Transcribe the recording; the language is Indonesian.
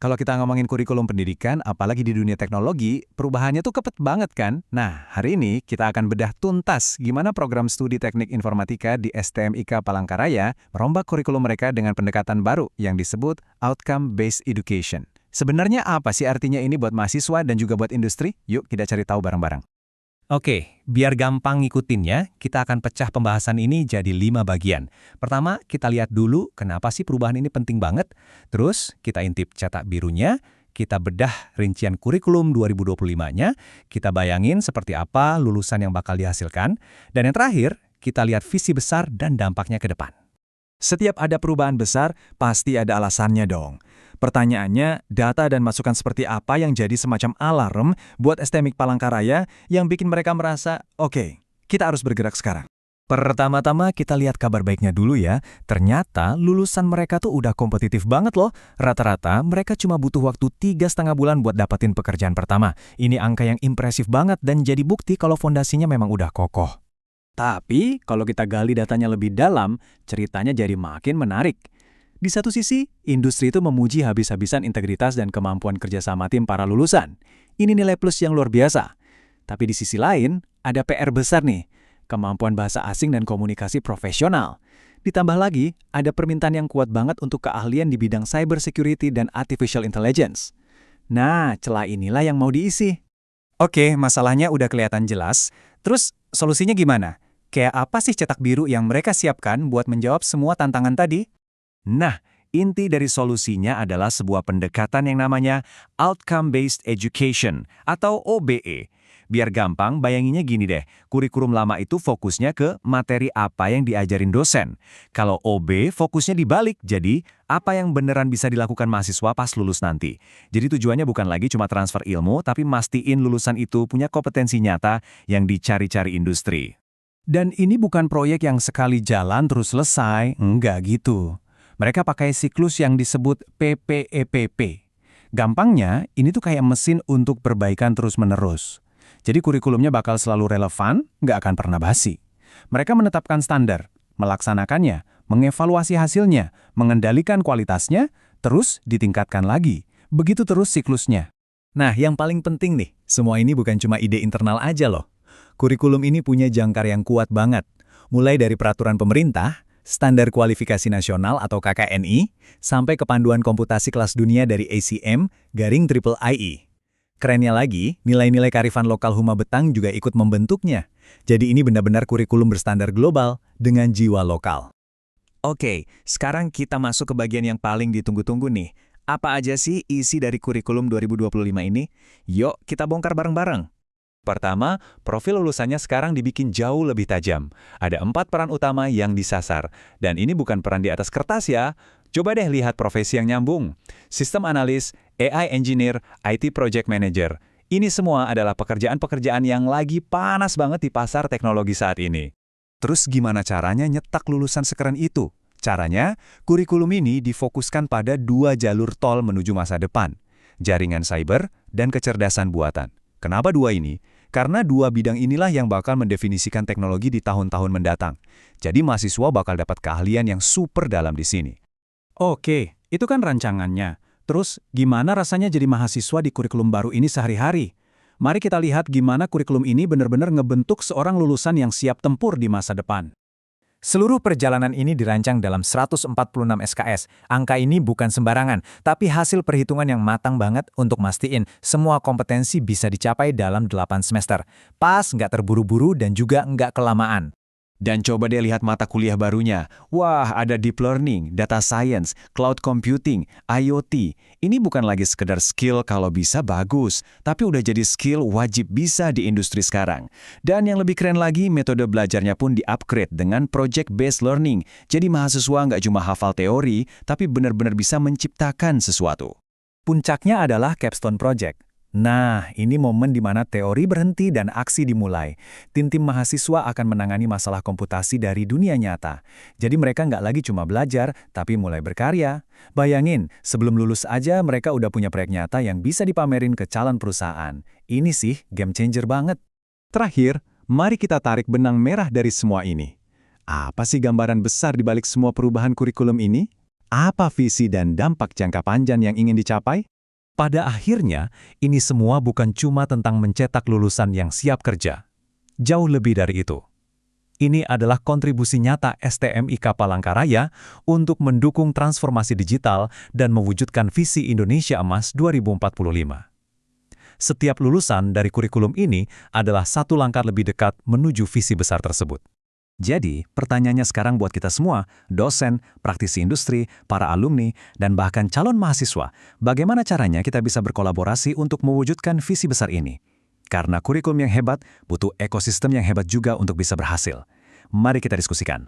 Kalau kita ngomongin kurikulum pendidikan, apalagi di dunia teknologi, perubahannya tuh cepet banget kan? Nah, hari ini kita akan bedah tuntas gimana program studi teknik informatika di STMIK Palangkaraya merombak kurikulum mereka dengan pendekatan baru yang disebut Outcome-Based Education. Sebenarnya apa sih artinya ini buat mahasiswa dan juga buat industri? Yuk kita cari tahu bareng-bareng. Oke, biar gampang ngikutinnya, kita akan pecah pembahasan ini jadi 5 bagian. Pertama, kita lihat dulu kenapa sih perubahan ini penting banget. Terus, kita intip cetak birunya, kita bedah rincian kurikulum 2025-nya, kita bayangin seperti apa lulusan yang bakal dihasilkan, dan yang terakhir, kita lihat visi besar dan dampaknya ke depan. Setiap ada perubahan besar, pasti ada alasannya dong. Pertanyaannya, data dan masukan seperti apa yang jadi semacam alarm buat STMIK Palangkaraya yang bikin mereka merasa, oke, kita harus bergerak sekarang. Pertama-tama kita lihat kabar baiknya dulu ya. Ternyata lulusan mereka tuh udah kompetitif banget loh. Rata-rata mereka cuma butuh waktu 3,5 bulan buat dapetin pekerjaan pertama. Ini angka yang impresif banget dan jadi bukti kalau fondasinya memang udah kokoh. Tapi, kalau kita gali datanya lebih dalam, ceritanya jadi makin menarik. Di satu sisi, industri itu memuji habis-habisan integritas dan kemampuan kerjasama tim para lulusan. Ini nilai plus yang luar biasa. Tapi di sisi lain, ada PR besar nih, kemampuan bahasa asing dan komunikasi profesional. Ditambah lagi, ada permintaan yang kuat banget untuk keahlian di bidang cyber security dan artificial intelligence. Nah, celah inilah yang mau diisi. Oke, masalahnya udah kelihatan jelas. Terus, solusinya gimana? Kayak apa sih cetak biru yang mereka siapkan buat menjawab semua tantangan tadi? Nah, inti dari solusinya adalah sebuah pendekatan yang namanya Outcome-Based Education atau OBE. Biar gampang, bayanginnya gini deh, kurikulum lama itu fokusnya ke materi apa yang diajarin dosen. Kalau OB fokusnya dibalik, jadi apa yang beneran bisa dilakukan mahasiswa pas lulus nanti. Jadi tujuannya bukan lagi cuma transfer ilmu, tapi mastiin lulusan itu punya kompetensi nyata yang dicari-cari industri. Dan ini bukan proyek yang sekali jalan terus selesai, enggak gitu. Mereka pakai siklus yang disebut PPEPP. Gampangnya, ini tuh kayak mesin untuk perbaikan terus-menerus. Jadi kurikulumnya bakal selalu relevan, nggak akan pernah basi. Mereka menetapkan standar, melaksanakannya, mengevaluasi hasilnya, mengendalikan kualitasnya, terus ditingkatkan lagi. Begitu terus siklusnya. Nah, yang paling penting nih, semua ini bukan cuma ide internal aja loh. Kurikulum ini punya jangkar yang kuat banget. Mulai dari peraturan pemerintah, standar kualifikasi nasional atau KKNI, sampai ke panduan komputasi kelas dunia dari ACM-IEEE. Kerennya lagi, nilai-nilai kearifan lokal Huma Betang juga ikut membentuknya. Jadi ini benar-benar kurikulum berstandar global dengan jiwa lokal. Oke, sekarang kita masuk ke bagian yang paling ditunggu-tunggu nih. Apa aja sih isi dari kurikulum 2025 ini? Yuk, kita bongkar bareng-bareng. Pertama, profil lulusannya sekarang dibikin jauh lebih tajam. Ada 4 peran utama yang disasar. Dan ini bukan peran di atas kertas ya. Coba deh lihat profesi yang nyambung. Sistem analis, AI engineer, IT project manager. Ini semua adalah pekerjaan-pekerjaan yang lagi panas banget di pasar teknologi saat ini. Terus gimana caranya nyetak lulusan sekeren itu? Caranya, kurikulum ini difokuskan pada 2 jalur tol menuju masa depan. Jaringan cyber dan kecerdasan buatan. Kenapa 2 ini? Karena 2 bidang inilah yang bakal mendefinisikan teknologi di tahun-tahun mendatang. Jadi mahasiswa bakal dapat keahlian yang super dalam di sini. Oke, itu kan rancangannya. Terus, gimana rasanya jadi mahasiswa di kurikulum baru ini sehari-hari? Mari kita lihat gimana kurikulum ini benar-benar ngebentuk seorang lulusan yang siap tempur di masa depan. Seluruh perjalanan ini dirancang dalam 146 SKS. Angka ini bukan sembarangan, tapi hasil perhitungan yang matang banget untuk mastiin semua kompetensi bisa dicapai dalam 8 semester. Pas, nggak terburu-buru dan juga nggak kelamaan. Dan coba deh lihat mata kuliah barunya. Wah, ada deep learning, data science, cloud computing, IoT. Ini bukan lagi sekedar skill kalau bisa bagus, tapi udah jadi skill wajib bisa di industri sekarang. Dan yang lebih keren lagi, metode belajarnya pun di-upgrade dengan project-based learning. Jadi mahasiswa nggak cuma hafal teori, tapi benar-benar bisa menciptakan sesuatu. Puncaknya adalah capstone project. Nah, ini momen di mana teori berhenti dan aksi dimulai. Tim-tim mahasiswa akan menangani masalah komputasi dari dunia nyata. Jadi mereka nggak lagi cuma belajar, tapi mulai berkarya. Bayangin, sebelum lulus aja mereka udah punya proyek nyata yang bisa dipamerin ke calon perusahaan. Ini sih game changer banget. Terakhir, mari kita tarik benang merah dari semua ini. Apa sih gambaran besar di balik semua perubahan kurikulum ini? Apa visi dan dampak jangka panjang yang ingin dicapai? Pada akhirnya, ini semua bukan cuma tentang mencetak lulusan yang siap kerja. Jauh lebih dari itu. Ini adalah kontribusi nyata STMIK Palangkaraya untuk mendukung transformasi digital dan mewujudkan visi Indonesia Emas 2045. Setiap lulusan dari kurikulum ini adalah satu langkah lebih dekat menuju visi besar tersebut. Jadi, pertanyaannya sekarang buat kita semua, dosen, praktisi industri, para alumni, dan bahkan calon mahasiswa, bagaimana caranya kita bisa berkolaborasi untuk mewujudkan visi besar ini? Karena kurikulum yang hebat butuh ekosistem yang hebat juga untuk bisa berhasil. Mari kita diskusikan.